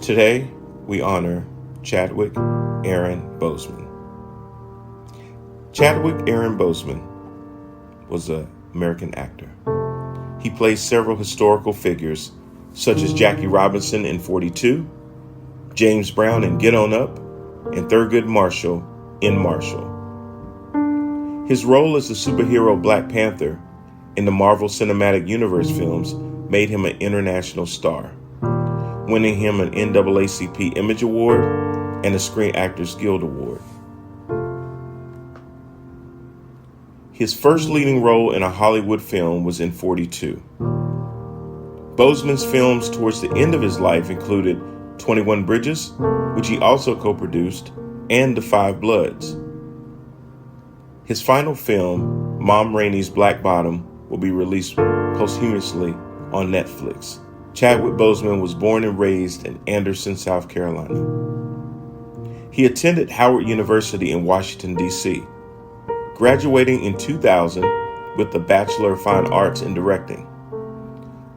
Today, we honor Chadwick Aaron Boseman. Chadwick Aaron Boseman was an American actor. He plays several historical figures, such as Jackie Robinson in 42, James Brown in Get On Up, and Thurgood Marshall in Marshall. His role as the superhero Black Panther in the Marvel Cinematic Universe films made him an international star, winning him an NAACP Image Award and a Screen Actors Guild Award. His first leading role in a Hollywood film was in 42. Boseman's films towards the end of his life included 21 Bridges, which he also co-produced, and The Five Bloods. His final film, Mom Rainey's Black Bottom, will be released posthumously on Netflix. Chadwick Boseman was born and raised in Anderson, South Carolina. He attended Howard University in Washington, D.C., graduating in 2000 with a Bachelor of Fine Arts in Directing.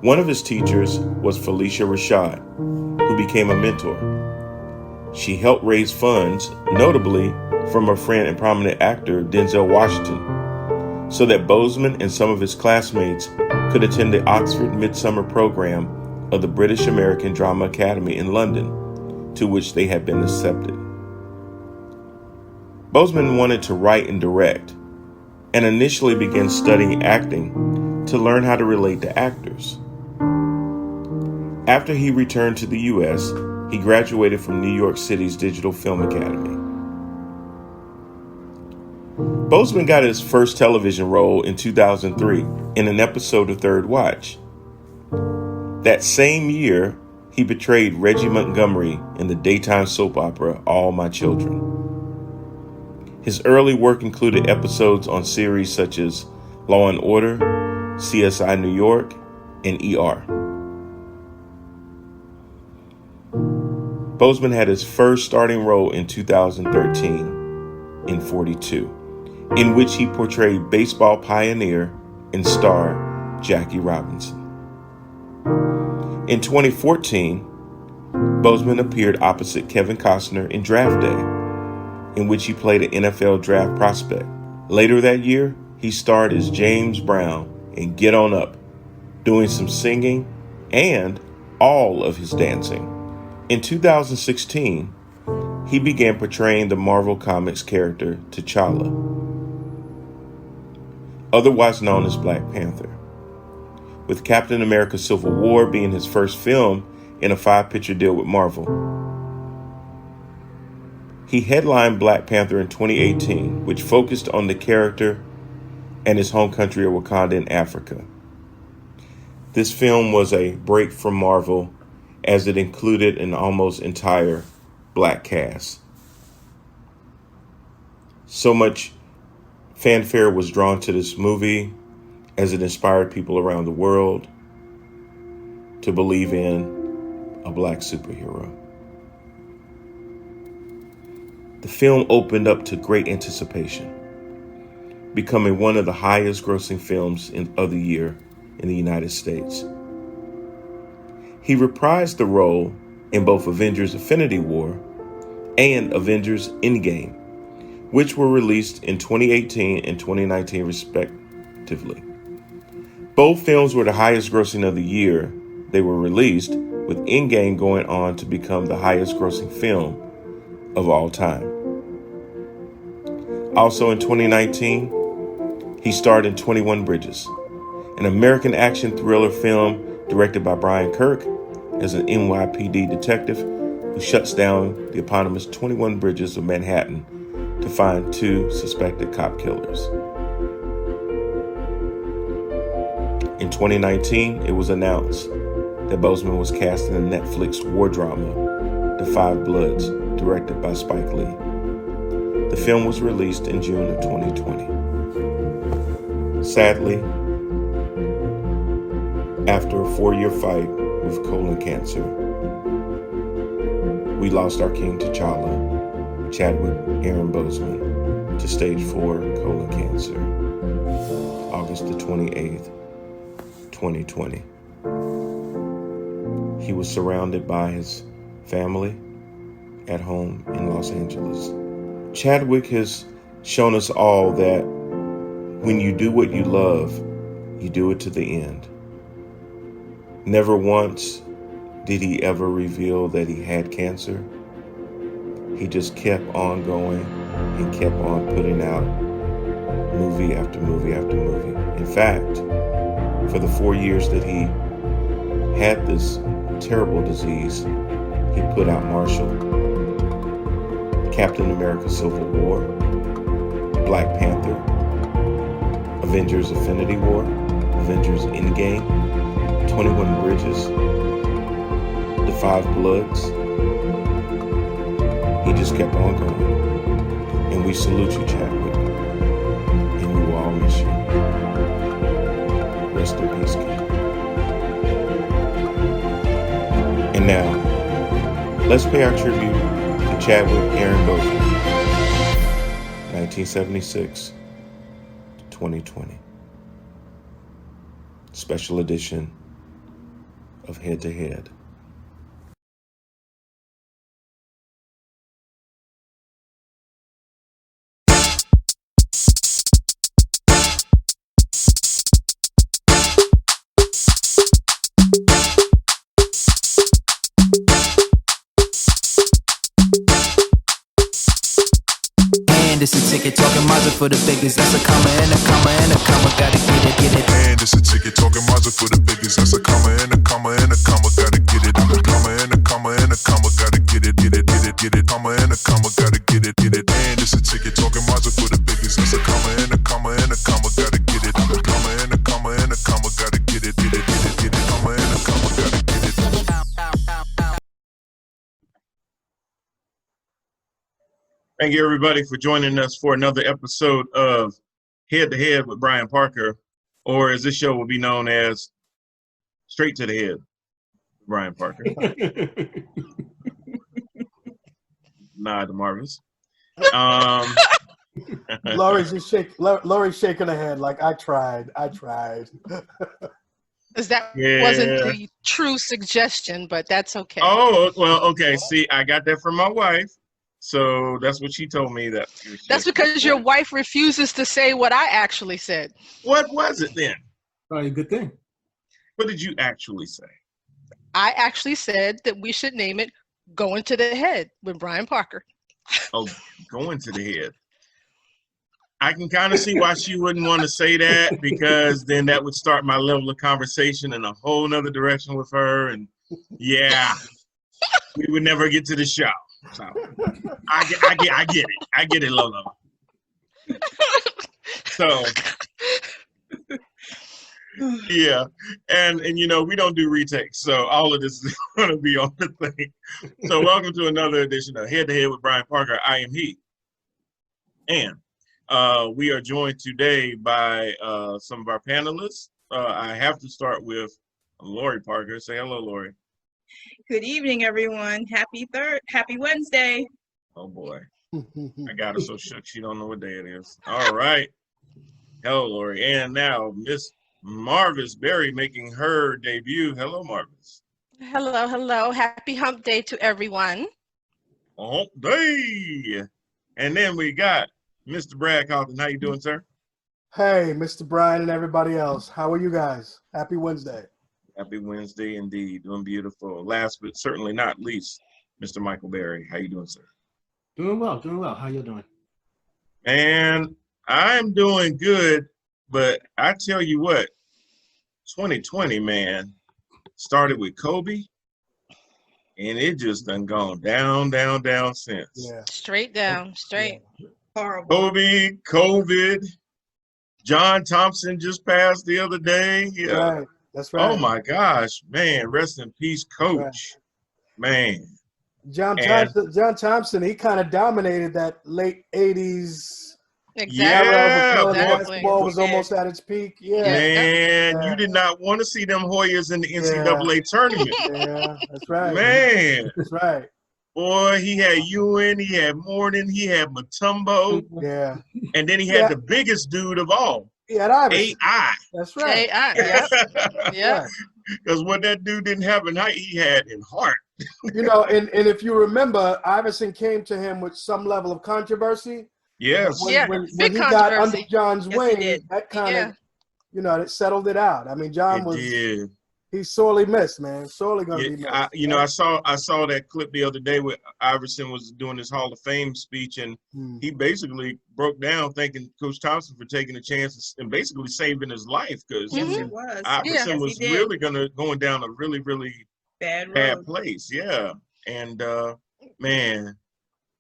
One of his teachers was Felicia Rashad, who became a mentor. She helped raise funds, notably from her friend and prominent actor Denzel Washington, so that Boseman and some of his classmates could attend the Oxford Midsummer Program of the British American Drama Academy in London, to which they had been accepted. Boseman wanted to write and direct, and initially began studying acting to learn how to relate to actors. After he returned to the U.S., he graduated from New York City's Digital Film Academy. Boseman got his first television role in 2003 in an episode of Third Watch. That same year, he portrayed Reggie Montgomery in the daytime soap opera All My Children. His early work included episodes on series such as Law and Order, CSI New York, and ER. Boseman had his first starting role in 2013 in 42, in which he portrayed baseball pioneer and star Jackie Robinson. In 2014, Boseman appeared opposite Kevin Costner in Draft Day, in which he played an NFL draft prospect. Later that year, he starred as James Brown in Get On Up, doing some singing and all of his dancing. In 2016, he began portraying the Marvel Comics character T'Challa, otherwise known as Black Panther, with Captain America Civil War being his first film in a 5-picture deal with Marvel. He headlined Black Panther in 2018, which focused on the character and his home country of Wakanda in Africa. This film was a break from Marvel as it included an almost entire black cast. So much fanfare was drawn to this movie as it inspired people around the world to believe in a black superhero. The film opened up to great anticipation, becoming one of the highest grossing films of the year in the United States. He reprised the role in both Avengers Infinity War and Avengers Endgame, which were released in 2018 and 2019 respectively. Both films were the highest grossing of the year they were released, with Endgame going on to become the highest grossing film of all time. Also in 2019, he starred in 21 Bridges, an American action thriller film directed by Brian Kirk as an NYPD detective who shuts down the eponymous 21 Bridges of Manhattan to find 2 suspected cop killers. In 2019, it was announced that Boseman was cast in the Netflix war drama The Five Bloods, directed by Spike Lee. The film was released in June of 2020. Sadly, after a 4-year fight with colon cancer, we lost our King T'Challa, Chadwick Aaron Boseman, to stage 4 colon cancer, August the 28th, 2020. He was surrounded by his family at home in Los Angeles. Chadwick has shown us all that when you do what you love, you do it to the end. Never once did he ever reveal that he had cancer. He just kept on going and kept on putting out movie after movie after movie. In fact, for the 4 years that he had this terrible disease, he put out Marshall, Captain America Civil War, Black Panther, Avengers Infinity War, Avengers Endgame, 21 Bridges, The Five Bloods. He just kept on going. And we salute you, Chadwick. And we will all miss you. Rest in peace, King. And now, let's pay our tribute to Chadwick Aaron Boseman, 1976 to 2020. Special edition of Head to Head. It's a ticket talking Mazda for the biggest. That's a comma and a comma and a comma. Gotta get it. And it's a ticket talking Mazda for the biggest. That's a comma and a comma and a comma. Gotta get it. A comma and a comma and a comma. Gotta get it. Get it. Comma and a comma. Gotta get it. And it's a ticket talking Mazda for the biggest. That's a comma and a comma and a comma. Gotta get it. A comma and a comma and a comma. Gotta get it. Comma and a comma. Gotta get it. Thank you, everybody, for joining us for another episode of Head to Head with Brian Parker, or as this show will be known as Straight to the Head, Brian Parker. Nod to Marvis. Laurie's shaking her head like I tried. Because that wasn't the true suggestion, but that's okay. Oh, well, okay. See, I got that from my wife. So that's what she told me. That's because your wife refuses to say what I actually said. What was it then? Probably a good thing. What did you actually say? I actually said that we should name it Going to the Head with Brian Parker. Oh, Going to the Head. I can kind of see why she wouldn't want to say that, because then that would start my level of conversation in a whole nother direction with her. And yeah, we would never get to the show. So I get it. I get it, Lolo. So yeah, and you know, we don't do retakes, so all of this is going to be on the thing. So welcome to another edition of Head to Head with Brian Parker. I am he, and we are joined today by some of our panelists. I have to start with Laurie Parker. Say hello, Laurie. Good evening, everyone. Happy Wednesday. Oh boy, I got her so shook she don't know what day it is. All right. Hello, Laurie. And now Miss Marvis Berry making her debut. Hello, Marvis. Hello. Happy hump day to everyone. Hump day. And then we got Mr. Brad Cauthen. How you doing, sir? Hey, Mr. Brian and everybody else. How are you guys? Happy Wednesday. Happy Wednesday indeed. Doing beautiful. Last but certainly not least, Mr. Michael Berry. How you doing, sir? Doing well. How you doing? And I'm doing good, but I tell you what, 2020, man, started with Kobe, and it just done gone down since. Yeah. Straight down. Horrible. Kobe, COVID, John Thompson just passed the other day. Yeah. Right. That's right. Oh my gosh, man! Rest in peace, Coach. Right. Man. John Thompson, he kind of dominated that late '80s Exactly. era. Basketball was almost at its peak. Yeah. Man, you did not want to see them Hoyas in the NCAA tournament. Yeah, that's right. Man, that's right. Boy, he had Ewan, he had Morton, he had Mutombo. Yeah. And then he had the biggest dude of all. Yeah, AI. That's right. AI. Yep. Because what that dude didn't have in height, he had in heart. You know, and if you remember, Iverson came to him with some level of controversy. Yes. When big he got under controversy. John's Yes, he wing, did. that kind of, Yeah. you know, it settled it out. I mean, John It was did. he's sorely missed, man. Sorely gonna be Yeah, missed. I saw that clip the other day where Iverson was doing his Hall of Fame speech, and he basically broke down thanking Coach Thompson for taking a chance and basically saving his life, because Yes, Mhm. it was. Iverson Yes, was he did. really going down a really, really Bad bad road. place. Yeah. And man,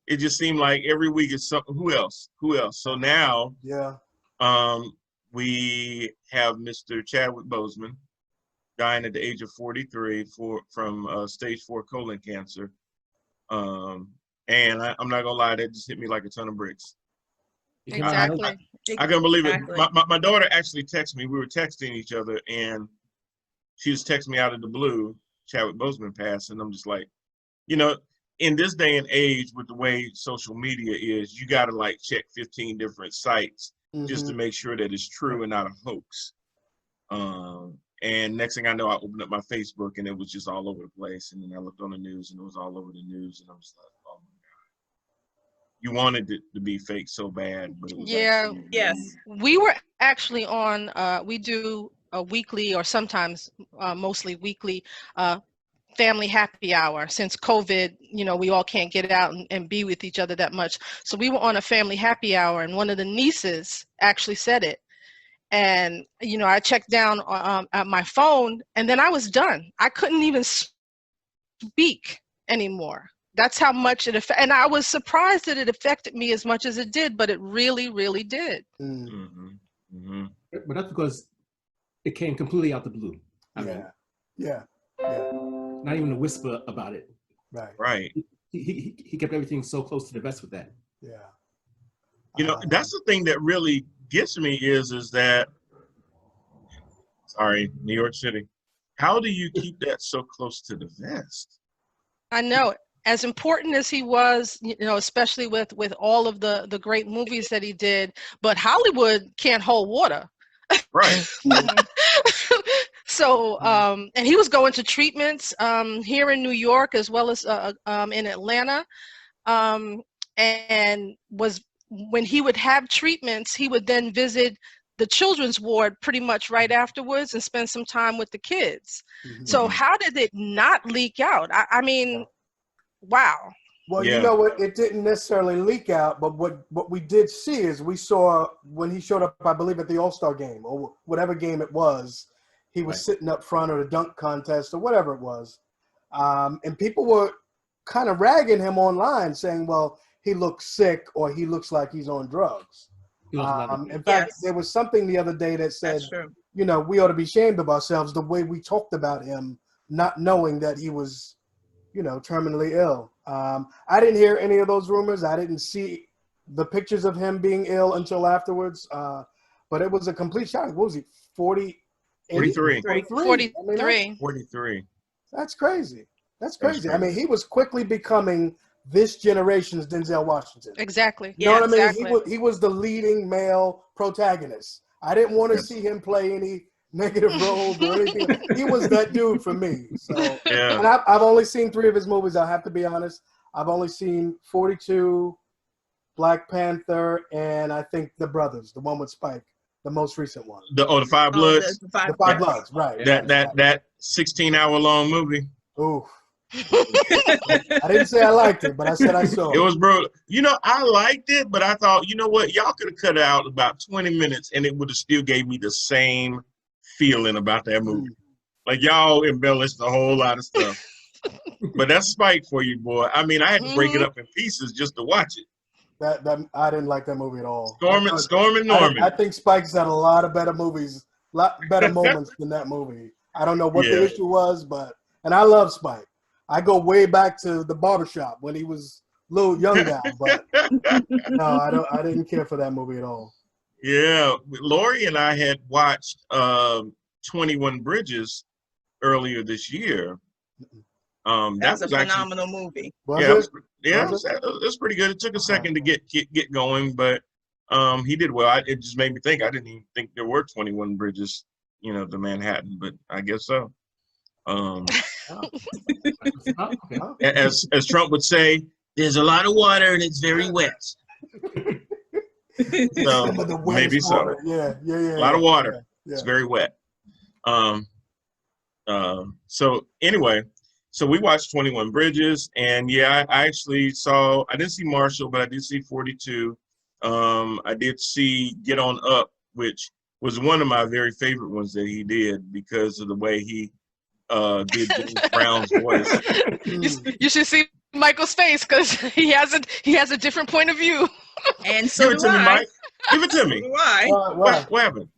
it just seemed like every week is something. Who else? So now Yeah. we have Mr. Chadwick Boseman dying at the age of 43 from stage 4 colon cancer. And I'm not gonna lie, that just hit me like a ton of bricks. Exactly. I couldn't believe it. Exactly. My daughter actually texted me. We were texting each other, and she just texted me out of the blue, Chadwick Boseman passed, and I'm just like, you know, in this day and age with the way social media is, you got to like check 15 different sites just to make sure that it's true and not a hoax. And next thing I know, I opened up my Facebook and it was just all over the place. And then I looked on the news and it was all over the news, and I'm just like, oh my God. You wanted it to be fake so bad, but it was actually Yes. We were actually on, we do a weekly or sometimes mostly weekly family happy hour. Since COVID, you know, we all can't get out and be with each other that much. So we were on a family happy hour, and one of the nieces actually said it. And, you know, I checked down at my phone, and then I was done. I couldn't even speak anymore. That's how much it affected. And I was surprised that it affected me as much as it did, but it really, really did. But that's because it came completely out the blue. I mean, Yeah. not even a whisper about it. right. He kept everything so close to the vest with that. Yeah. You know, that's the thing that really gets me is that, sorry, New York City. How do you keep that so close to the vest? I know. As important as he was, you know, especially with all of the great movies that he did, but Hollywood can't hold water. Right. So, and he was going to treatments here in New York as well as in Atlanta, and was, when he would have treatments, he would then visit the children's ward pretty much right afterwards and spend some time with the kids. So how did it not leak out? I mean, wow. Well, you know what? It didn't necessarily leak out, but what we did see is we saw when he showed up, I believe, at the All-Star game or whatever game it was, he was sitting up front or the dunk contest or whatever it was. And people were kind of ragging him online saying, well, he looks sick or he looks like he's on drugs. In fact, there was something the other day that said, you know, we ought to be ashamed of ourselves the way we talked about him, not knowing that he was, you know, terminally ill. I didn't hear any of those rumors. I didn't see the pictures of him being ill until afterwards. But it was a complete shock. What was he, 43. 43. That's crazy. That's crazy. I mean, he was quickly becoming this generation's Denzel Washington. Exactly. You know what I mean? He was the leading male protagonist. I didn't want to see him play any negative roles or anything. He was that dude for me. So, and I've only seen 3 of his movies. I have to be honest. I've only seen 42, Black Panther, and I think The Brothers, the one with Spike, the most recent one. The Five Bloods. The Five Bloods, right? That 16-hour-long movie. Ooh. I didn't say I liked it, but I said I saw it. It was brutal. You know, I liked it, but I thought, you know what, y'all could have cut out about 20 minutes and it would have still gave me the same feeling about that movie. Like, y'all embellished a whole lot of stuff. But that's Spike for you, boy. I mean, I had to break it up in pieces just to watch it. That I didn't like that movie at all. Storm and Norman. I think Spike's had a lot of better movies, a lot better moments than that movie. I don't know what the issue was, and I love Spike. I go way back to the barbershop when he was a little young guy, but no, I didn't care for that movie at all. Yeah, Laurie and I had watched 21 Bridges earlier this year. That was a phenomenal movie. It was pretty good. It took a second to get going, but he did well. It just made me think. I didn't even think there were 21 bridges, you know, to Manhattan, but I guess so. As Trump would say, there's a lot of water and it's very wet. So maybe so. Yeah. A lot of water. Yeah. It's very wet. So anyway, so we watched 21 Bridges, and yeah, I actually saw. I didn't see Marshall, but I did see 42. I did see Get On Up, which was one of my very favorite ones that he did because of the way he did James Brown's voice. You should see Michael's face because he has a different point of view. And so Give it to me, Mike. Give it to me. Why? What happened?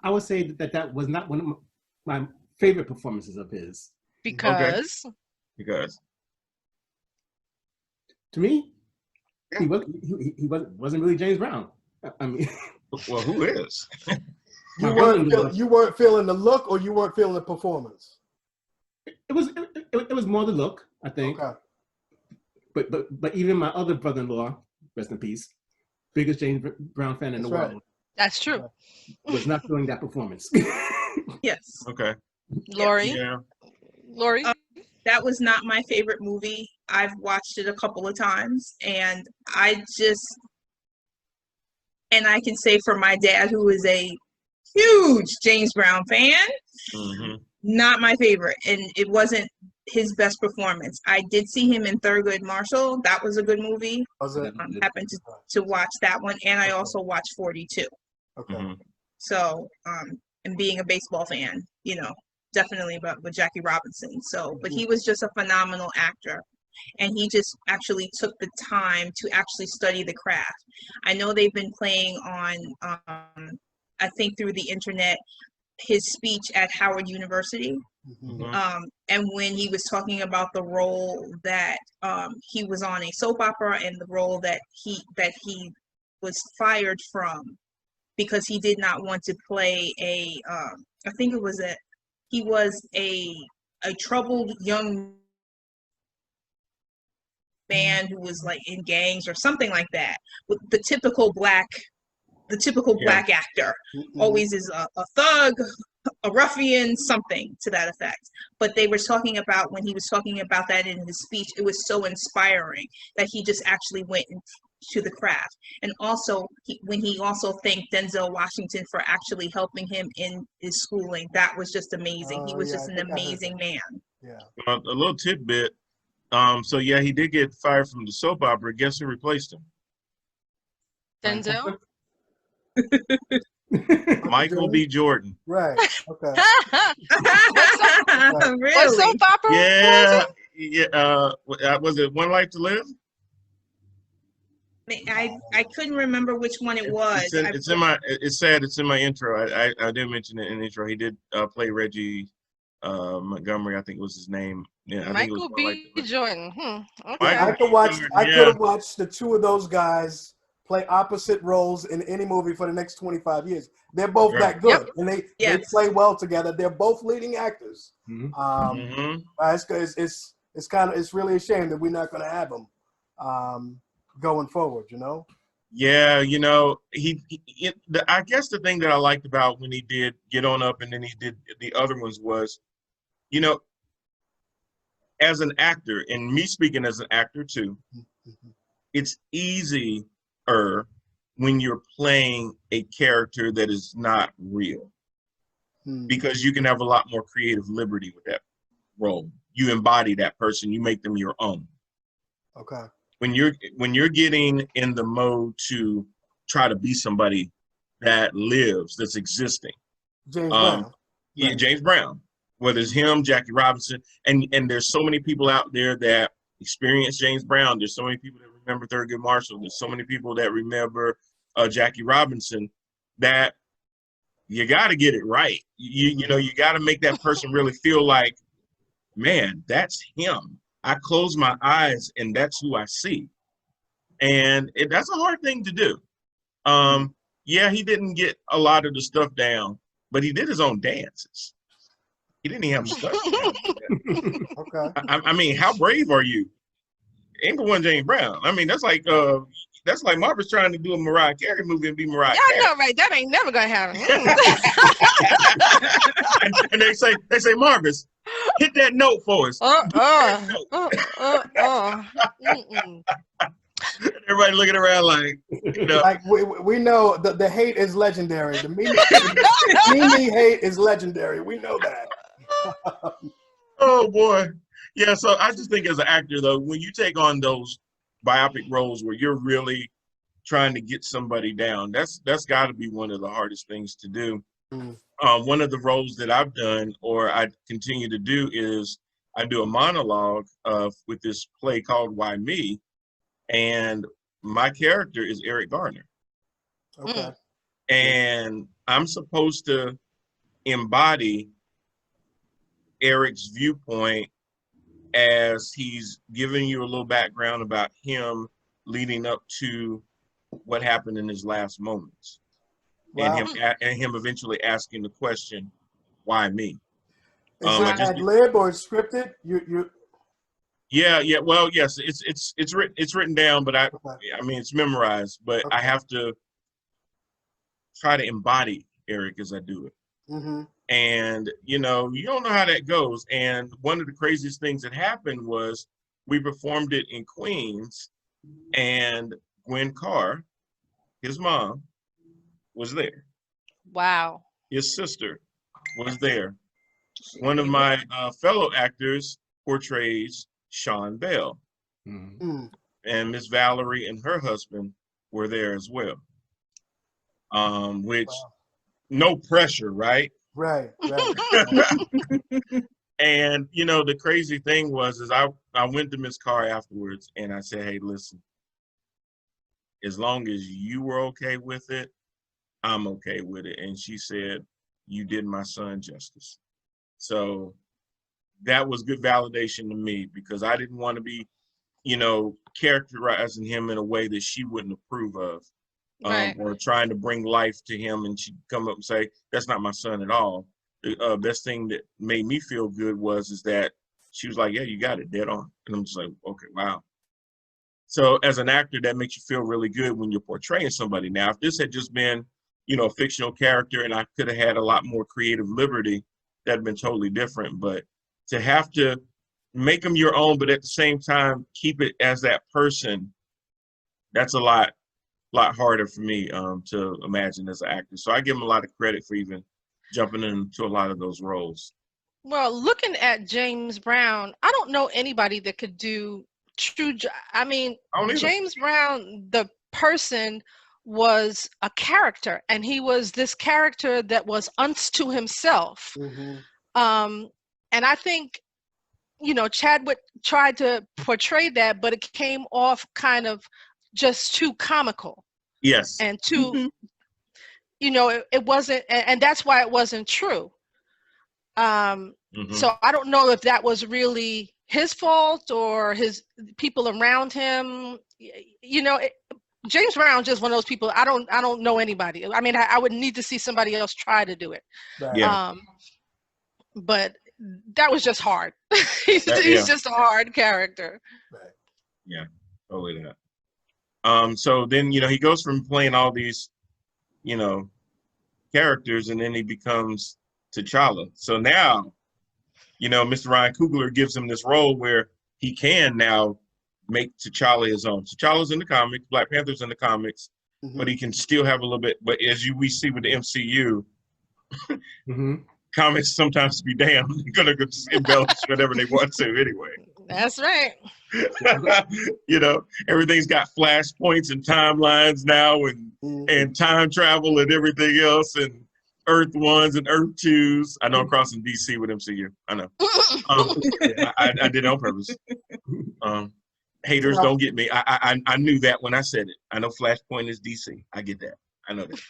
I would say that was not one of my favorite performances of his. Because to me, he wasn't really James Brown. I mean, well, who is? You weren't feeling the look, or you weren't feeling the performance. It was more the look, I think. Okay. But even my other brother-in-law, rest in peace, biggest James Brown fan in the world. That's true. Was not feeling that performance. Yes. Okay. Laurie. Yeah. Laurie. That was not my favorite movie. I've watched it a couple of times, and I can say for my dad, who is a huge James Brown fan, not my favorite, and it wasn't his best performance. I did see him in Thurgood Marshall. That was a good movie. Was it? I happened to watch that one, and I also watched 42. Okay. So, and being a baseball fan, definitely with Jackie Robinson. So, but he was just a phenomenal actor. And he just actually took the time to actually study the craft. I know they've been playing on, I think through the internet, his speech at Howard University. And when he was talking about the role that he was on a soap opera, and the role that he was fired from because he did not want to play I think it was he was a troubled young man who was like in gangs or something like that, with the typical black actor. Always is a thug, a ruffian, something to that effect. But they were talking about, when he was talking about that in his speech, it was so inspiring that he just actually went to the craft. And also, when he also thanked Denzel Washington for actually helping him in his schooling, that was just amazing. He was just an amazing man. Yeah. A little tidbit. So yeah, he did get fired from the soap opera. Guess who replaced him? Denzel. Michael B. Jordan. Right. Okay. Really? What soap opera? Yeah. Was it One Life to Live? I couldn't remember which one it was. It's sad. It's in my intro. I did mention it in the intro. He did play Reggie Montgomery, I think was his name. Yeah, Michael B. Jordan. Okay. I could have watched the two of those guys play opposite roles in any movie for the next 25 years. They're both that good, and they play well together. They're both leading actors. It's really a shame that we're not going to have them going forward. Yeah, I guess the thing that I liked about when he did Get On Up and then he did the other ones was, as an actor, and me speaking as an actor too, it's easier when you're playing a character that is not real, because you can have a lot more creative liberty with that role. You embody that person, you make them your own. Okay. When you're getting in the mode to try to be somebody that lives, that's existing. James Brown. Yeah, James Brown. Whether it's him, Jackie Robinson, and there's so many people out there that experience James Brown. There's so many people that remember Thurgood Marshall. There's so many people that remember Jackie Robinson, that you got to get it right. You got to make that person really feel like, man, that's him. I close my eyes and that's who I see. And that's a hard thing to do. Yeah, he didn't get a lot of the stuff down, but he did his own dances. He didn't even have stuff down. Okay. I mean, how brave are you? Ain't for one James Brown. I mean, that's like Marvis trying to do a Mariah Carey movie and be Mariah Carey. Yeah, I know, right? That ain't never gonna happen. And they say, Marvis, hit that note for us. Mm-mm. Everybody looking around like, Like we know the hate is legendary. The Mimi hate is legendary. We know that. oh boy. Yeah, so I just think as an actor though, when you take on those biopic roles where you're really trying to get somebody down, that's got to be one of the hardest things to do. One of the roles that I've done, or I continue to do, is I do a monologue with this play called Why Me, and my character is Eric Garner. Okay. And I'm supposed to embody Eric's viewpoint as he's giving you a little background about him leading up to what happened in his last moments. Wow. And him eventually asking the question, why me? Is it ad lib or scripted? You Yeah. Well, yes, it's written down, but I mean it's memorized, but I have to try to embody Eric as I do it. Mm-hmm. And you don't know how that goes. And one of the craziest things that happened was we performed it in Queens, and Gwen Carr, his mom, was there. Wow. His sister was there. One of my fellow actors portrays Sean Bell. Mm-hmm. And Miss Valerie and her husband were there as well. Which, no pressure, right? Right. And the crazy thing is I went to Miss Carr afterwards and I said, hey, listen, as long as you were okay with it, I'm okay with it. And she said, you did my son justice. So that was good validation to me, because I didn't want to be, characterizing him in a way that she wouldn't approve of, Right. or trying to bring life to him. And she'd come up and say, that's not my son at all. The best thing that made me feel good is that she was like, yeah, you got it dead on. And I'm just like, okay, wow. So as an actor, that makes you feel really good when you're portraying somebody. Now, if this had just been, a fictional character and I could have had a lot more creative liberty, that'd been totally different. But to have to make them your own, but at the same time, keep it as that person, that's a lot harder for me to imagine as an actor. So I give him a lot of credit for even jumping into a lot of those roles. Well, looking at James Brown, I don't know anybody that could do I mean, James Brown, the person, was a character, and he was this character that was unto himself. Mm-hmm. And I think, Chadwick tried to portray that, but it came off kind of just too comical. Yes. And too, it wasn't, and that's why it wasn't true. So I don't know if that was really his fault or his people around him. James Brown just one of those people. I don't know anybody. I mean, I would need to see somebody else try to do it. Right. Yeah. But that was just hard. He's just a hard character. Right. Yeah, totally that. So then, he goes from playing all these, characters, and then he becomes T'Challa. So now, Mr. Ryan Coogler gives him this role where he can now make T'Challa his own. T'Challa's in the comics, Black Panther's in the comics, but he can still have a little bit. But as we see with the MCU, comics sometimes be damned. They're gonna just embellish whatever they want to anyway. That's right. Everything's got flashpoints and timelines now, and time travel and everything else, and Earth 1s and Earth 2s. I know I'm crossing DC with MCU. I know. I did it on purpose. Haters don't get me. I knew that when I said it. I know Flashpoint is DC. I get that. I know that.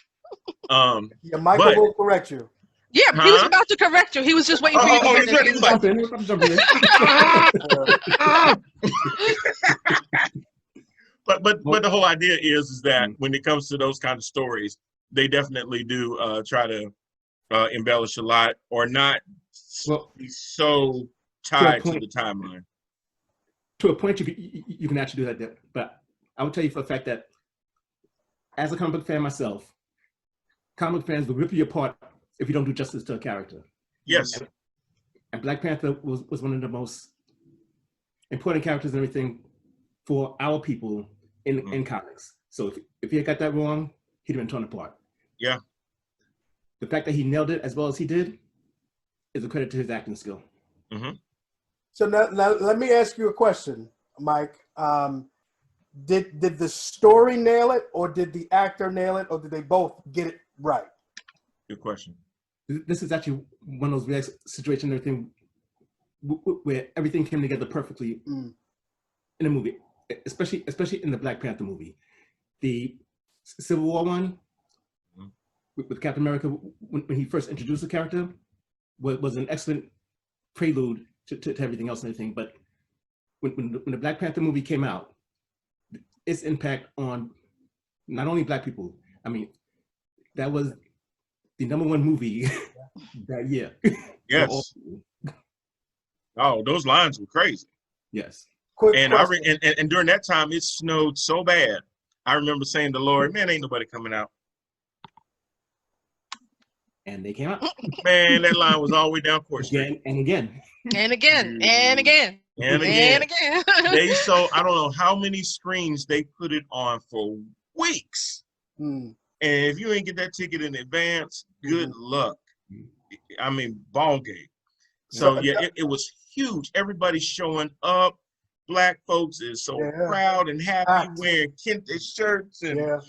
Yeah, Michael will correct you. Yeah, he was about to correct you. He was just waiting for you to finish. But the whole idea is that when it comes to those kind of stories, they definitely do try to embellish a lot, or not be so tied to the timeline. To a point, you can actually do that. But I will tell you for a fact that, as a comic book fan myself, comic fans will rip you apart if you don't do justice to a character. Yes. And Black Panther was one of the most important characters and everything for our people in comics. So if he had got that wrong, he'd have been torn apart. Yeah. The fact that he nailed it as well as he did is a credit to his acting skill. Mm-hmm. So now let me ask you a question, Mike. Did the story nail it, or did the actor nail it, or did they both get it right? Good question. This is actually one of those rare situations and everything where everything came together perfectly in a movie, especially in the Black Panther movie. The Civil War one with Captain America, when he first introduced the character, was an excellent prelude to everything else and everything. But when the Black Panther movie came out, its impact on not only Black people, I mean, that was the #1 movie that year. Yes. Oh, those lines were crazy. Yes. Quick And question. and during that time, it snowed so bad. I remember saying to Laurie, "Man, ain't nobody coming out." And they came out. Man, that line was all the way down Court Street. Again and again. And again, and again, And again. and again. They sold, I don't know how many screens they put it on for weeks. Hmm. And if you ain't get that ticket in advance, good luck. I mean, ball game. So yeah, it was huge. Everybody showing up. Black folks is so proud and happy, wearing kente shirts and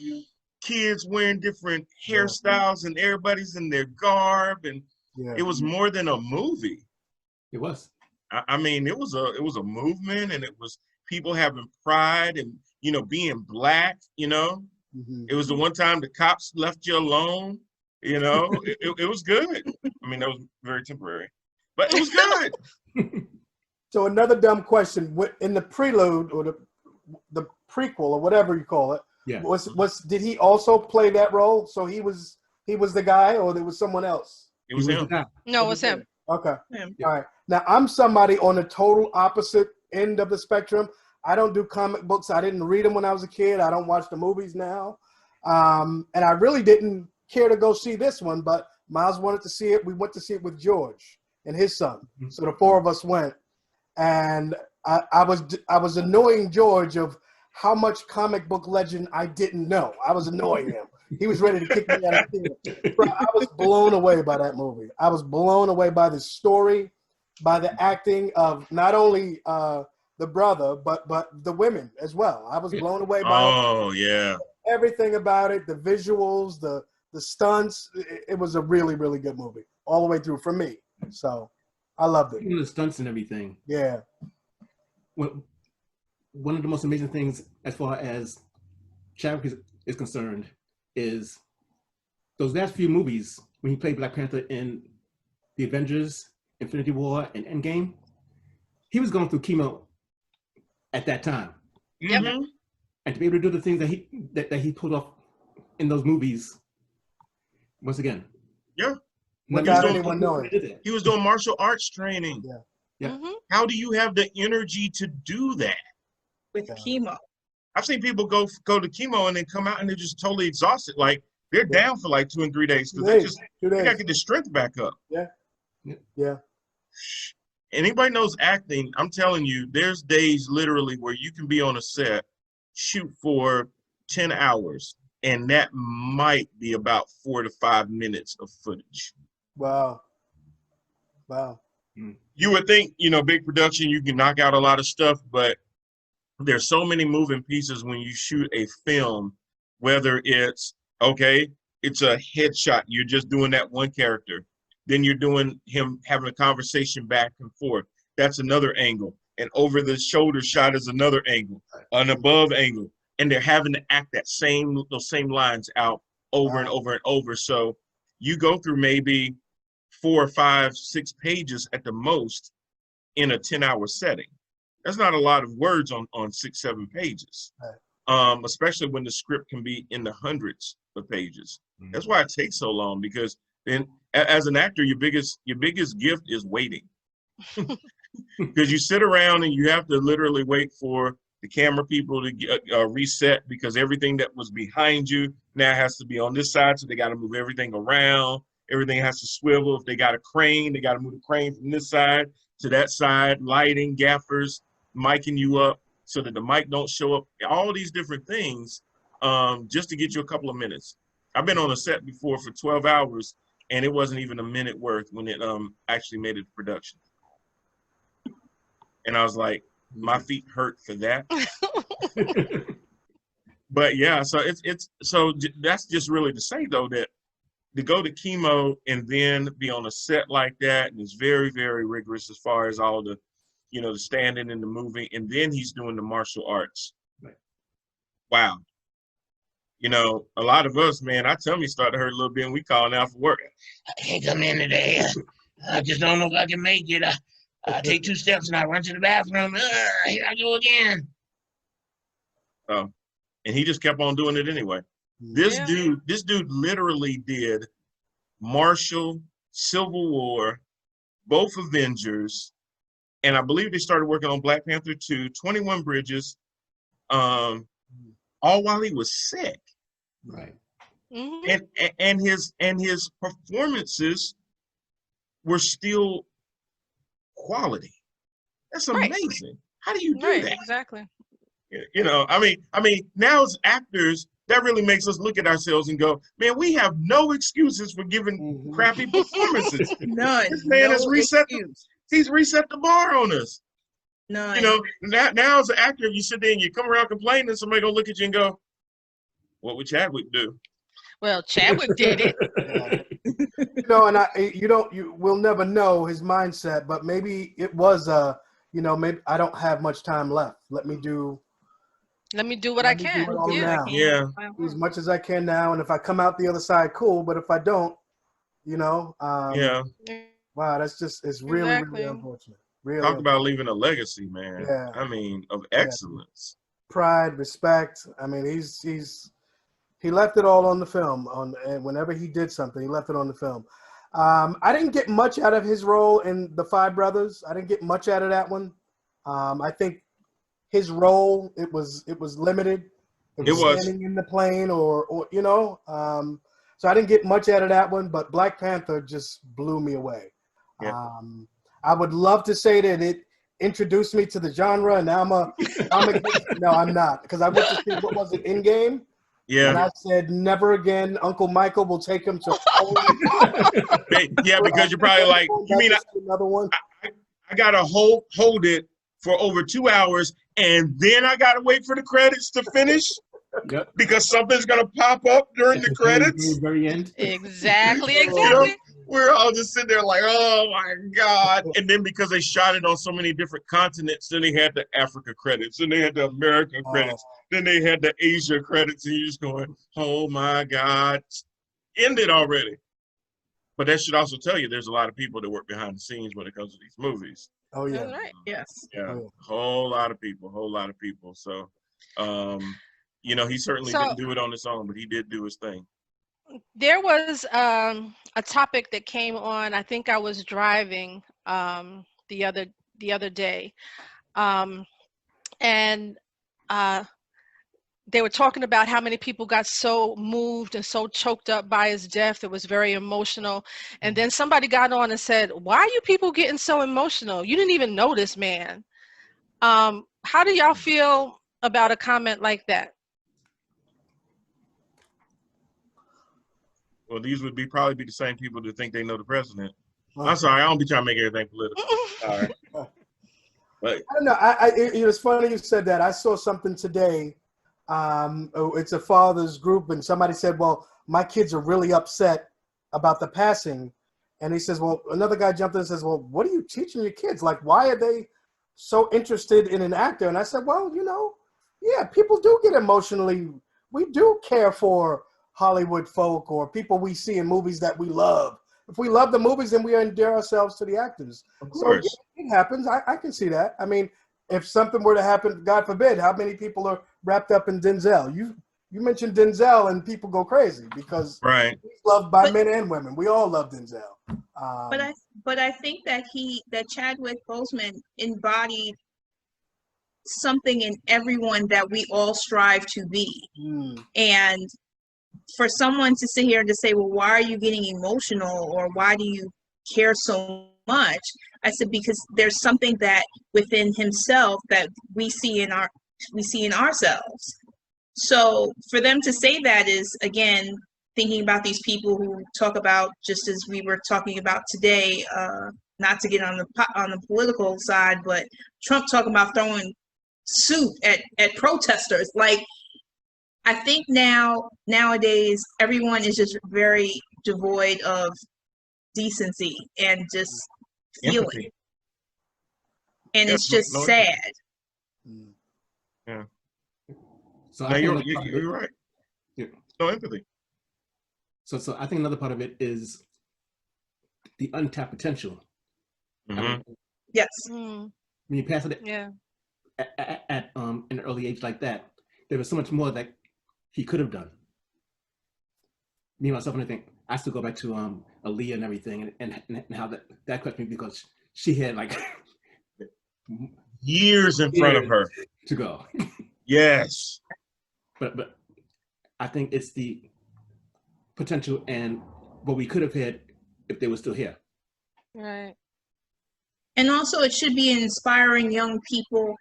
kids wearing different hairstyles, and everybody's in their garb, and it was more than a movie. It was. I mean, it was a movement, and it was people having pride and, you know, being Black, you know. It was the one time the cops left you alone, you know. It was good. I mean, that was very temporary, but it was good. So another dumb question: in the prelude or the prequel or whatever you call it, did he also play that role? So he was the guy, or there was someone else? It was him. No, it was him. Okay. All right. Now I'm somebody on the total opposite end of the spectrum. I don't do comic books. I didn't read them when I was a kid. I don't watch the movies now. And I really didn't care to go see this one, but Miles wanted to see it. We went to see it with George and his son. So the four of us went. And I was annoying George of how much comic book legend I didn't know. I was annoying him. He was ready to kick me out of the theater. Bro, I was blown away by that movie. I was blown away by the story, by the acting of not only the brother, but the women as well. I was blown away by everything about it, the visuals, the stunts. It was a really, really good movie all the way through for me. So I loved it. Even the stunts and everything. Yeah. One of the most amazing things as far as Chadwick is concerned is those last few movies when he played Black Panther in the Avengers, Infinity War, and Endgame. He was going through chemo at that time. Mm-hmm. And to be able to do the things that he pulled off in those movies, once again. Yeah. Without anyone knowing. He was doing martial arts training. Yeah. Mm-hmm. How do you have the energy to do that? With chemo. I've seen people go to chemo and then come out and they're just totally exhausted. Like they're down for like 2 and 3 days because they gotta get the strength back up. Yeah. Anybody knows acting, I'm telling you, there's days literally where you can be on a set, shoot for 10 hours, and that might be about 4 to 5 minutes of footage. Wow. You would think, you know, big production, you can knock out a lot of stuff, but there's so many moving pieces when you shoot a film, whether it's a headshot, you're just doing that one character. Then you're doing him having a conversation back and forth. That's another angle. And over the shoulder shot is another angle, an above angle. And they're having to act those same lines out over and over and over. So you go through maybe 4, 5, 6 pages at the most in a 10-hour setting. That's not a lot of words on 6, 7 pages, especially when the script can be in the hundreds of pages. Mm-hmm. That's why it takes so long, because then as an actor, your biggest gift is waiting. Because you sit around and you have to literally wait for the camera people to get, reset, because everything that was behind you now has to be on this side, so they got to move everything around. Everything has to swivel. If they got a crane, they got to move the crane from this side to that side, lighting, gaffers, micing you up so that the mic don't show up. All these different things just to get you a couple of minutes. I've been on a set before for 12 hours, and it wasn't even a minute worth when it actually made it to production. And I was like, my feet hurt for that. But yeah, so so that's just really to say though that to go to chemo and then be on a set like that, and it's very, very rigorous as far as all the, the standing and the moving, and then he's doing the martial arts. Right. Wow. A lot of us, man, our tummy started to hurt a little bit and we calling out for work. I can't come in today. I just don't know if I can make it. I take 2 steps and I run to the bathroom. Here I go again. Oh, and he just kept on doing it anyway. This dude literally did Marshall, Civil War, both Avengers, and I believe they started working on Black Panther 2, 21 Bridges, all while he was sick. Right. Mm-hmm. And his performances were still quality. That's amazing. How do you do that? Exactly. I mean, now as actors, that really makes us look at ourselves and go, man, we have no excuses for giving crappy performances. None. This man has reset. He's reset the bar on us. None. Now as an actor, if you sit there and you come around complaining, somebody gonna look at you and go, "What would Chadwick do?" Well, Chadwick did it. And we'll never know his mindset, but maybe it was maybe I don't have much time left. Let me do what I can. Now. Yeah. As much as I can now, and if I come out the other side, cool. But if I don't, yeah. Wow, it's really, really unfortunate. Really. Talk about leaving a legacy, man. Yeah. I mean, of excellence. Pride, respect. I mean, he left it all on the film. And whenever he did something, he left it on the film. I didn't get much out of his role in The Five Brothers. I didn't get much out of that one. I think his role it was limited. It was standing in the plane, or so I didn't get much out of that one. But Black Panther just blew me away. Yeah. I would love to say that it introduced me to the genre, and now no, I'm not, because I went to see what was it, Endgame. Yeah. And I said, never again. Uncle Michael will take him to. Yeah, because you're probably like, you mean another one? I gotta hold it for over 2 hours, and then I gotta wait for the credits to finish. Yep. Because something's gonna pop up during the credits. Very end. Exactly. We're all just sitting there like, oh my God. And then because they shot it on so many different continents, then they had the Africa credits, then they had the American credits, then they had the Asia credits, and you're just going, oh my God. End it already. But that should also tell you there's a lot of people that work behind the scenes when it comes to these movies. Oh yeah. That's right. Yes. Yeah. Whole lot of people. So he certainly didn't do it on his own, but he did do his thing. There was a topic that came on. I think I was driving the other day, and they were talking about how many people got so moved and so choked up by his death. It was very emotional. And then somebody got on and said, "Why are you people getting so emotional? You didn't even know this man." How do y'all feel about a comment like that? Well, these would probably be the same people that think they know the president. I'm sorry, I don't be trying to make everything political. All right. But I don't know. It's funny you said that. I saw something today. It's a father's group, and somebody said, "Well, my kids are really upset about the passing," and he says, "Well," another guy jumped in and says, "Well, what are you teaching your kids? Like, why are they so interested in an actor?" And I said, "Well, yeah, people do get emotionally. We do care for Hollywood folk or people we see in movies that we love. If we love the movies, then we endear ourselves to the actors." Of course. So yeah, it happens. I can see that. I mean, if something were to happen, God forbid, how many people are wrapped up in Denzel? You mentioned Denzel and people go crazy because he's loved by men and women. We all love Denzel. But I think that Chadwick Boseman embodied something in everyone that we all strive to be. And for someone to sit here and to say, well, why are you getting emotional, or why do you care so much? I said, because there's something that within himself that we see in ourselves. So for them to say that is, again, thinking about these people who talk about, just as we were talking about today, not to get on the political side, but Trump talking about throwing soup at protesters. Like, I think nowadays everyone is just very devoid of decency and just feeling, Empathy. and Yeah, it's just no sad. Yeah. So No, I think you're, another part of it- you're right. Yeah. No empathy. So I think another part of it is the untapped potential. I mean, Yes. when you pass it Yeah. at an early age like that, there was so much more that he could have done. Me, myself, and I think I still go back to Aaliyah and everything, and how that crushed me, because she had like Years in front of her to go. Yes. But I think it's the potential and what we could have had if they were still here. Right. And also, it should be inspiring young people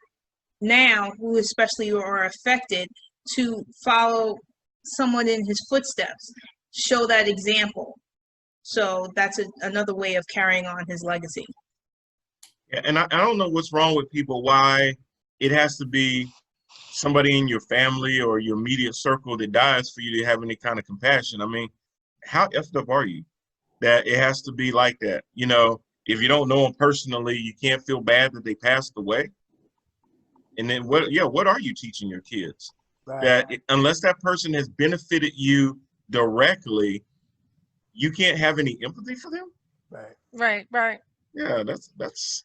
now, who especially are affected, to follow someone in his footsteps, show that example. So that's another way of carrying on his legacy. Yeah, and I don't know what's wrong with people, why it has to be somebody in your family or your immediate circle that dies for you to have any kind of compassion. I mean, how effed up are you that it has to be like that? You know, if you don't know them personally, you can't feel bad that they passed away. And then what are you teaching your kids? Right. That unless that person has benefited you directly, you can't have any empathy for them? Right. Yeah, that's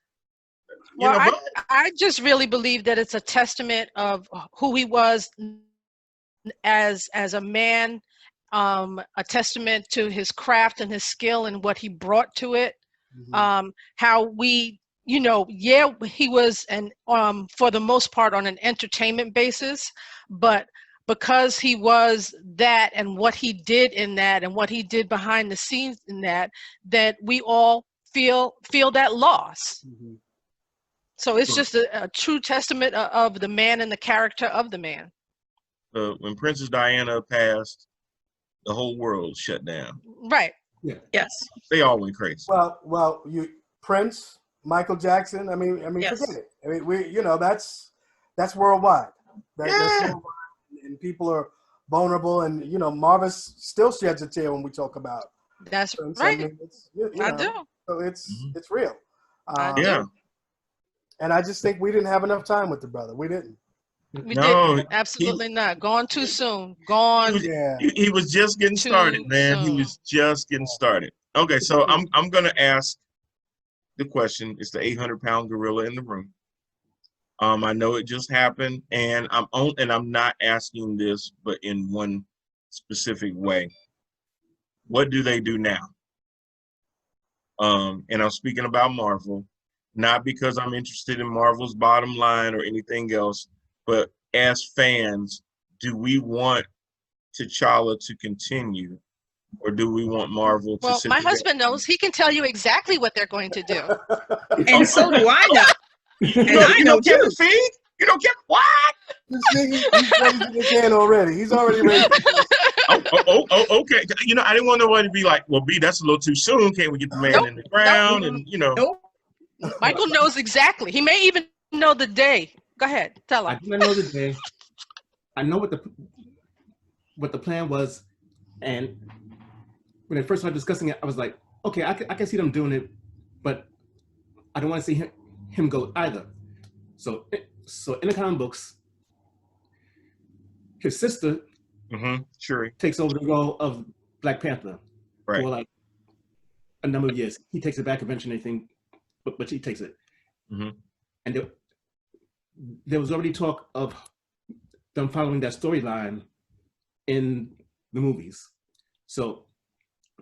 you Well, know, but I just really believe that it's a testament of who he was as a man, a testament to his craft and his skill and what he brought to it. How we, he was for the most part on an entertainment basis, but because he was that and what he did in that and what he did behind the scenes in that we all feel that loss. So it's just a true testament of the man and the character of the man. when Princess Diana passed, the whole world shut down. Right. Yeah. Yes. They all went crazy. Well, Prince, Michael Jackson. I mean, Yes. forget it. I mean, that's worldwide. That's Yeah. worldwide, and people are vulnerable. And Marvis still sheds a tear when we talk about That's Prince. right. I mean, I do. So it's real. I do. Yeah. And I just think we didn't have enough time with the brother. We didn't. We No, didn't. Absolutely not. Gone too soon. Gone. He was just getting Too started, man. He soon. was just getting started. Okay, so I'm gonna ask the question. It's the 800-pound gorilla in the room. I know it just happened, and I'm not asking this, but in one specific way. What do they do now? And I'm speaking about Marvel, not because I'm interested in Marvel's bottom line or anything else, but as fans, do we want T'Challa to continue, or do we want Marvel to Well, sit my together? husband knows. He can tell you exactly what they're going to do. And so do I know. And I you know know Kevin too. Feige? You know Kevin, what? He's raising his hand already. He's already raised his hand. Okay. You know, I didn't want nobody to be like, well, B, that's a little too soon. Can't we get the man in the ground? And, Nope. Michael knows exactly. He may even know the day. Go ahead. Tell I him. do not know the day. I know what the plan was, and when I first started discussing it, I was like, okay, I can see them doing it, but I don't want to see him go either. So in the comic books, his sister Shuri takes over the role of Black Panther right. for like a number of years. He takes it back eventually, I think, but she takes it. And there was already talk of them following that storyline in the movies. So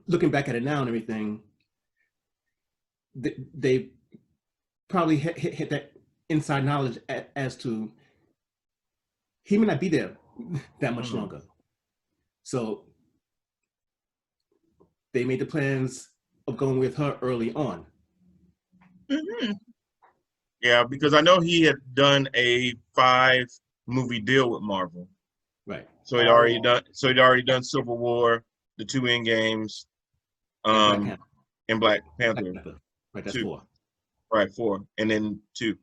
looking back at it now and everything, they probably hit that inside knowledge as to he may not be there that much longer. So they made the plans of going with her early on. Mm-hmm. Yeah, because I know he had done a 5-movie deal with Marvel. Right. So he'd already done. So he'd already done Civil War, the 2 Endgames, and Black Panther. Right, that's 2. 4. Right, 4, and then 2.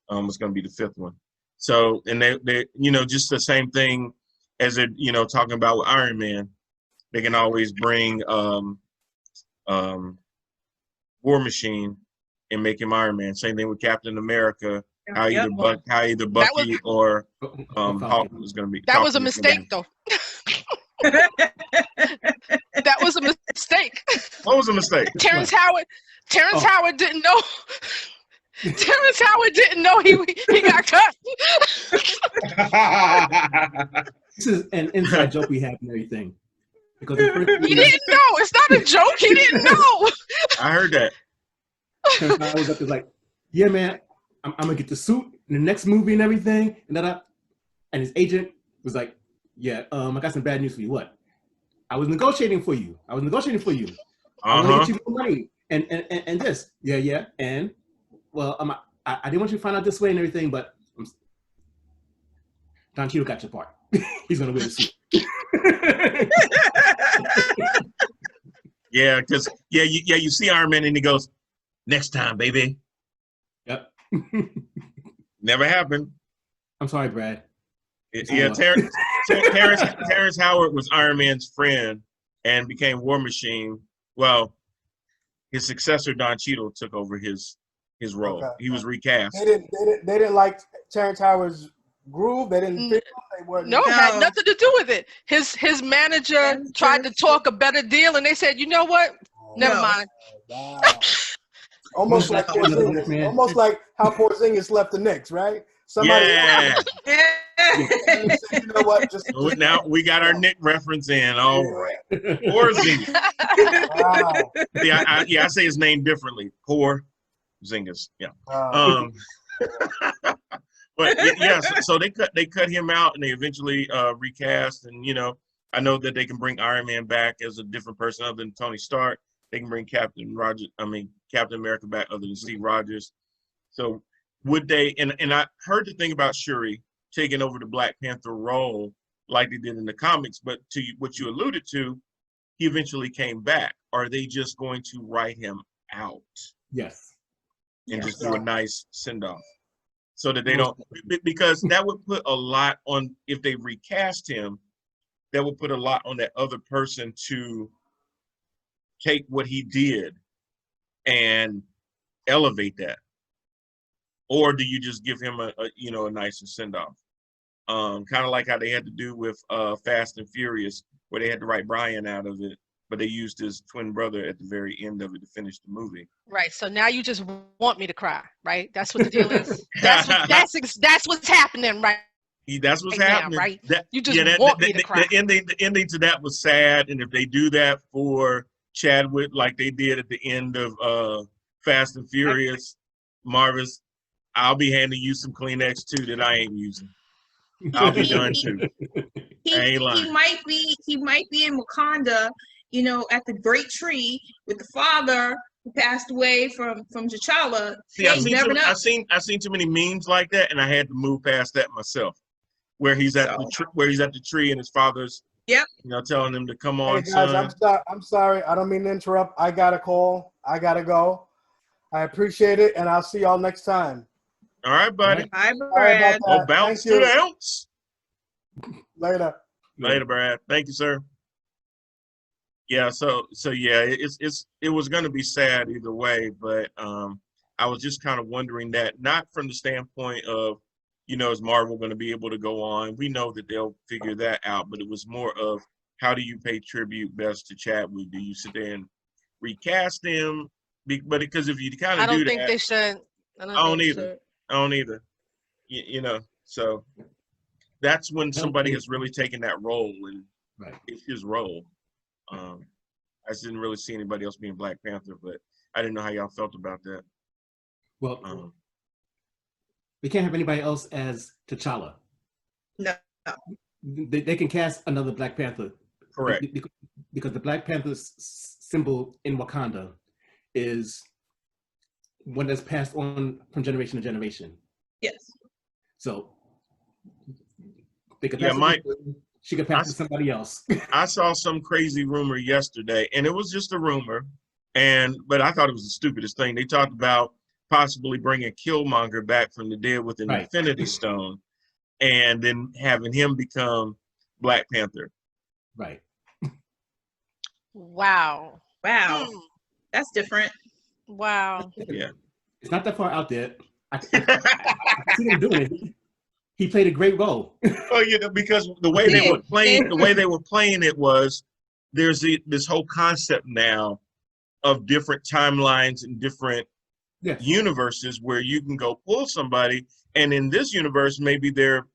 Was going to be the 5th one. So, and they, just the same thing as they're, talking about with Iron Man. They can always bring War Machine and make him Iron Man. Same thing with Captain America. How either Bucky or Hulk was going to be. That was a mistake, though. That was a mistake. What was a mistake? Terrence Howard didn't know. Terrence Howard didn't know he got cut. This is an inside joke we have and everything. Because he didn't know. It's not a joke. He didn't know. I heard that. Terrence Howard was up there like, yeah, man, I'm gonna get the suit in the next movie and everything, and his agent was like, yeah, I got some bad news for you. What? I was negotiating for you. I want to get you the money and this. Yeah. And well, I didn't want you to find out this way and everything, but Don Cheadle got your part. He's gonna wear the suit. Yeah, because you see Iron Man and he goes, "Next time, baby." Yep. Never happened. I'm sorry, Brad. Terrence Howard was Iron Man's friend and became War Machine. Well, his successor Don Cheadle took over his role. Okay. He was recast. They didn't like Terrence Howard's groove. They didn't. They weren't. No, it had nothing to do with it. His manager tried to talk a better deal, and they said, "You know what? Never mind." Wow. Almost like how Porzingis left the Knicks, right? Somebody. Yeah. You know what? Just Now we got our Nick reference in. All right. Porzingis. Wow. I say his name differently. Porzingis. Yeah. Wow. But yeah, so they cut him out and they eventually recast. And I know that they can bring Iron Man back as a different person other than Tony Stark. They can bring Captain America back other than Steve Rogers. So would they? And I heard the thing about Shuri taking over the Black Panther role like they did in the comics. But to what you alluded to, he eventually came back. Are they just going to write him out? Yes. And just do a nice send off, so that they don't, because that would put a lot on, if they recast him, that would put a lot on that other person to take what he did and elevate that. Or do you just give him a nicer send off? Kind of like how they had to do with Fast and Furious, where they had to write Brian out of it, but they used his twin brother at the very end of it to finish the movie. Right. So now you just want me to cry, right? That's what the deal is. That's what's happening, right? That's what's right happening. now, right? That, you just want me to cry. The ending to that was sad, and if they do that for Chadwick, like they did at the end of Fast and Furious, Marvis, I'll be handing you some Kleenex too that I ain't using. I'll be done too. He might be in Wakanda, at the great tree with the father who passed away from T'Challa. See, I've seen too many memes like that, and I had to move past that myself. Where he's at the tree and his father's, telling him to come on, hey guys, son. I'm sorry. I don't mean to interrupt. I got a call. I gotta go. I appreciate it, and I'll see y'all next time. All right, buddy. Bye, Brad. Oh, bounce to the ounce. Later, Brad. Thank you, sir. Yeah, so yeah, it was going to be sad either way, but I was just kind of wondering that, not from the standpoint of, is Marvel going to be able to go on? We know that they'll figure that out, but it was more of, how do you pay tribute best to Chadwick? Do you sit there and recast him? But because if you kind of do that, I don't think they should. I don't either. So that's when somebody has really taken that role, and it's his role. I just didn't really see anybody else being Black Panther, but I didn't know how y'all felt about that. Well, we can't have anybody else as T'Challa. No. They can cast another Black Panther Correct. Because the Black Panther's symbol in Wakanda is one that's passed on from generation to generation. Yes. So they could Yeah, pass Mike, she could pass it to somebody else. I saw some crazy rumor yesterday, and it was just a rumor, but I thought it was the stupidest thing. They talked about possibly bringing Killmonger back from the dead with an Right. Infinity Stone, and then having him become Black Panther. Right. Wow. Wow. That's different. Wow. Yeah. It's not that far out there. I see him doing it. He played a great role. Oh, yeah, because the way they were playing it was there's this whole concept now of different timelines and different universes where you can go pull somebody, and in this universe maybe they're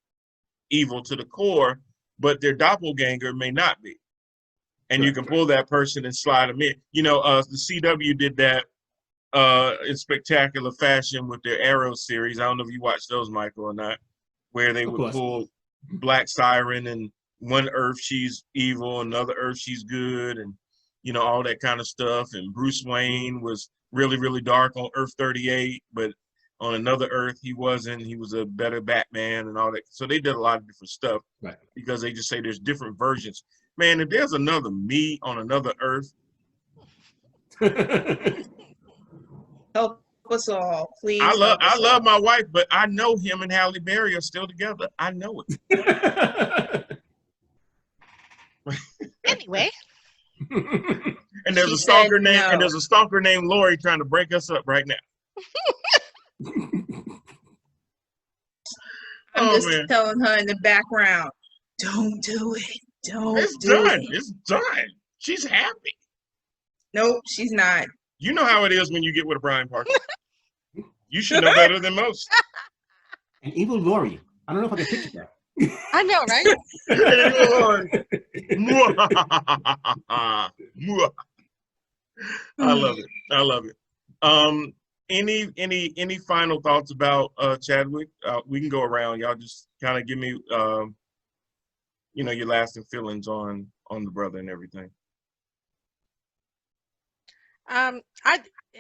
evil to the core, but their doppelganger may not be, and you can pull that person and slide them in. You know, the CW did that in spectacular fashion with their Arrow series. I don't know if you watched those, Michael, or not, where they would pull Black Siren, and one Earth she's evil, another Earth she's good, and you know, all that kind of stuff. And Bruce Wayne was really, really dark on Earth 38, but on another Earth he wasn't. He was a better Batman and all that. So they did a lot of different stuff, right? Because they just say there's different versions. Man, if there's another me on another Earth, help us all, please. I love my wife, but I know him and Halle Berry are still together. I know it. Anyway. And there's a stalker named Laurie trying to break us up right now. I'm just telling her in the background, don't do it. It's done. It's done. She's happy. Nope, she's not. You know how it is when you get with a Brian Parker. You should know better than most. And evil Laurie. I don't know if I can picture that. I know, right? I love it. I love it. Any final thoughts about Chadwick? We can go around. Y'all just kind of give me your lasting feelings on the brother and everything.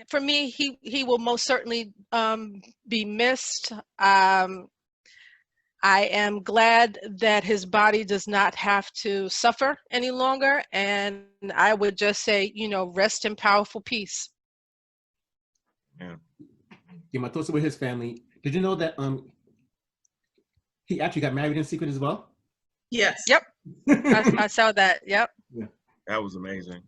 For me, he will most certainly be missed. I am glad that his body does not have to suffer any longer, and I would just say, rest in powerful peace. Yeah. My thoughts are with his family. Did you know that he actually got married in secret as well? Yes. Yep. I saw that. Yep. Yeah. That was amazing.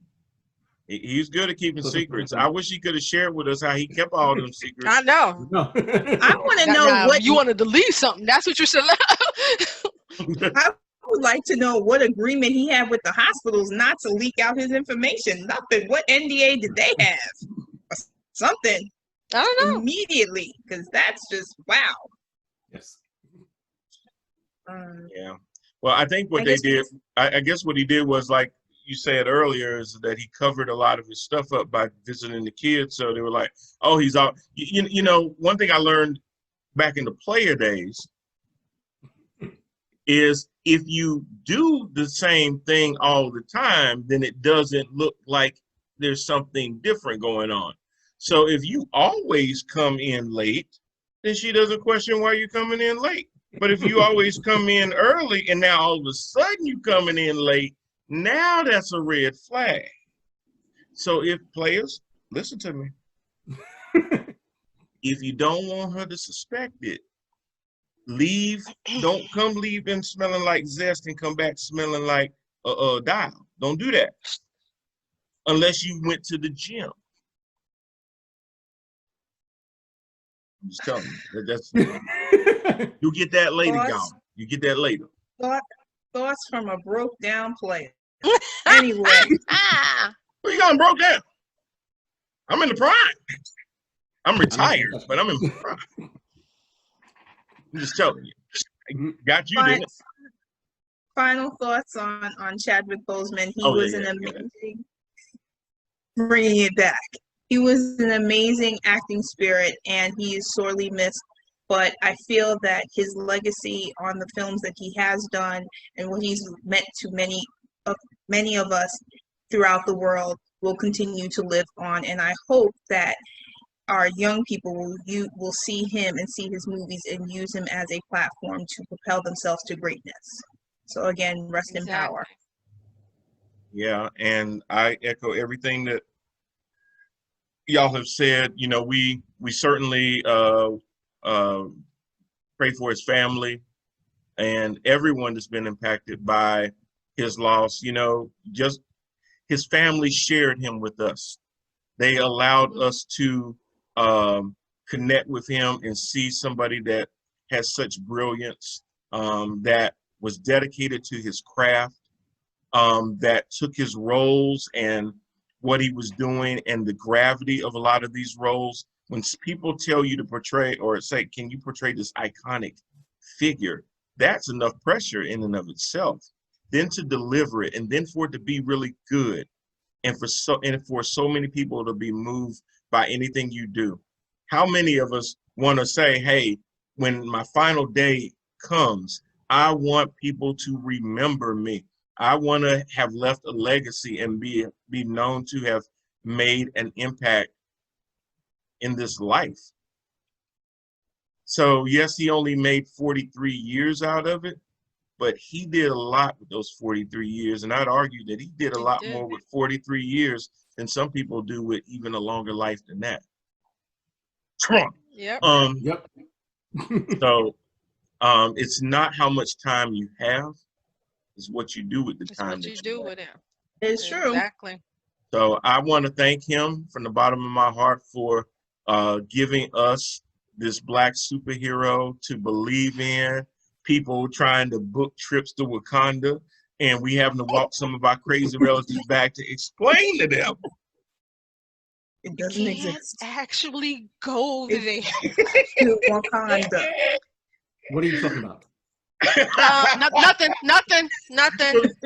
He's good at keeping secrets. I wish he could have shared with us how he kept all them secrets. I know. No. I want to know what you wanted to leave something. That's what you said. I would like to know what agreement he had with the hospitals not to leak out his information. Nothing. What NDA did they have? Or something. I don't know. Immediately, because that's just wow. Yes. Yeah. Well, I think what they did, I guess what he did was, like you said earlier, is that he covered a lot of his stuff up by visiting the kids. So they were like, oh, he's out. You know, one thing I learned back in the player days is if you do the same thing all the time, then it doesn't look like there's something different going on. So if you always come in late, then she doesn't question why you're coming in late. But if you always come in early and now all of a sudden you coming in late, now that's a red flag. So if players, listen to me. If you don't want her to suspect it, leave. Don't come leaving smelling like zest and come back smelling like dial. Don't do that. Unless you went to the gym. I'm just telling you. That's you'll get that later, y'all. You get that later. Thoughts from a broke down player. Anyway. What you got broke down? I'm in the prime. I'm retired, but I'm in the prime. I'm just telling you. Got you there. Final thoughts on Chadwick Boseman. He was an amazing, bringing it back. He was an amazing acting spirit, and he is sorely missed. But I feel that his legacy on the films that he has done and what he's meant to many many of us throughout the world will continue to live on. And I hope that our young people will see him and see his movies and use him as a platform to propel themselves to greatness. So again, rest in power. Yeah, and I echo everything that y'all have said. You know, we certainly pray for his family and everyone that's been impacted by his loss. You know, just his family shared him with us. They allowed us to connect with him and see somebody that has such brilliance, that was dedicated to his craft, that took his roles and what he was doing and the gravity of a lot of these roles. When people tell you to portray or say, can you portray this iconic figure? That's enough pressure in and of itself. Then to deliver it, and then for it to be really good, and for so many people to be moved by anything you do. How many of us want to say, hey, when my final day comes, I want people to remember me. I want to have left a legacy and be known to have made an impact in this life. So yes, he only made 43 years out of it, but he did a lot with those 43 years. And I'd argue that he did a lot more with 43 years than some people do with even a longer life than that. Trump. Yep. Yep. So it's not how much time you have, it's what you do with the time that you do with it. It's true. Exactly. So I want to thank him from the bottom of my heart for giving us this Black superhero to believe in. People trying to book trips to Wakanda, and we having to walk some of our crazy relatives back to explain to them. It doesn't exist. Actually go there. To Wakanda. What are you talking about? Nothing.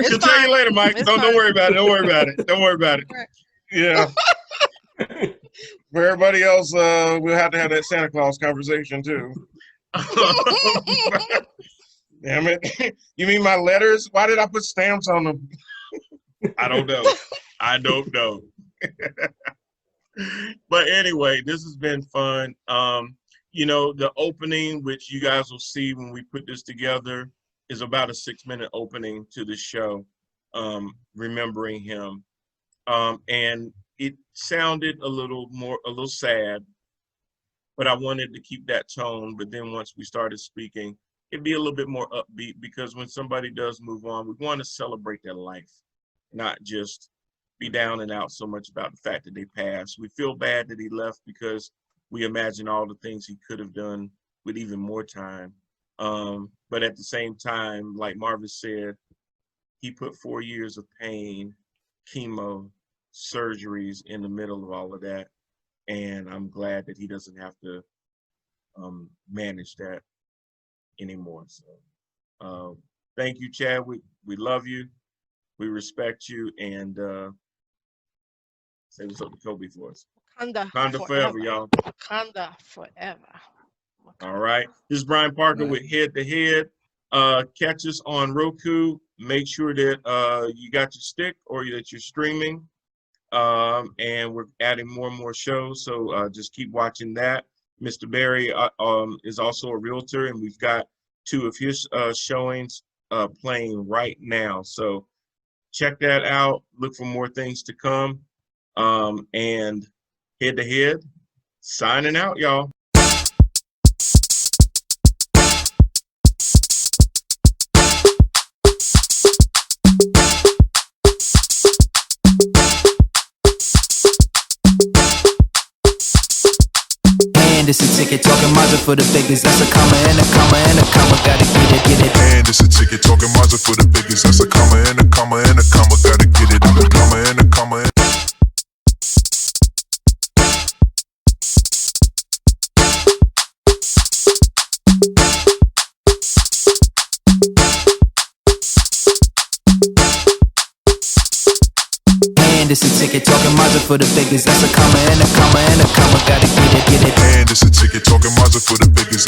She'll tell you later, Mike. Don't worry about it. Don't worry about it. Right. Yeah. For everybody else, we'll have to have that Santa Claus conversation too. Damn it. You mean my letters? Why did I put stamps on them? I don't know. But anyway, this has been fun. You know, the opening, which you guys will see when we put this together, is about a 6-minute opening to the show, remembering him. And it sounded a little sad, but I wanted to keep that tone. But then once we started speaking, it'd be a little bit more upbeat, because when somebody does move on, we want to celebrate their life, not just be down and out so much about the fact that they passed. We feel bad that he left because we imagine all the things he could have done with even more time. But at the same time, like Marvis said, he put 4 years of pain, chemo, surgeries in the middle of all of that. And I'm glad that he doesn't have to manage that anymore. So thank you, Chadwick. We love you. We respect you. And say what's up to Kobe for us. Wakanda forever, y'all. Wakanda forever. All right. This is Brian Parker with Head to Head. Catch us on Roku. Make sure that you got your stick or that you're streaming. And we're adding more and more shows. So just keep watching that. Mr. Berry is also a realtor, and we've got 2 of his showings playing right now. So check that out. Look for more things to come. And Head to Head, signing out, y'all. And it's a ticket talking Mazda for the biggest. That's a comma and a comma and a comma. Gotta get it. And it's a ticket talking Mazda for the biggest. That's a comma and a comma and a comma. Gotta get it. I'm a comma and a comma. And it's a ticket talking Mazda for the biggest. That's a comma and a comma and a comma. Gotta get it. And it's a ticket talking Mazda for the biggest.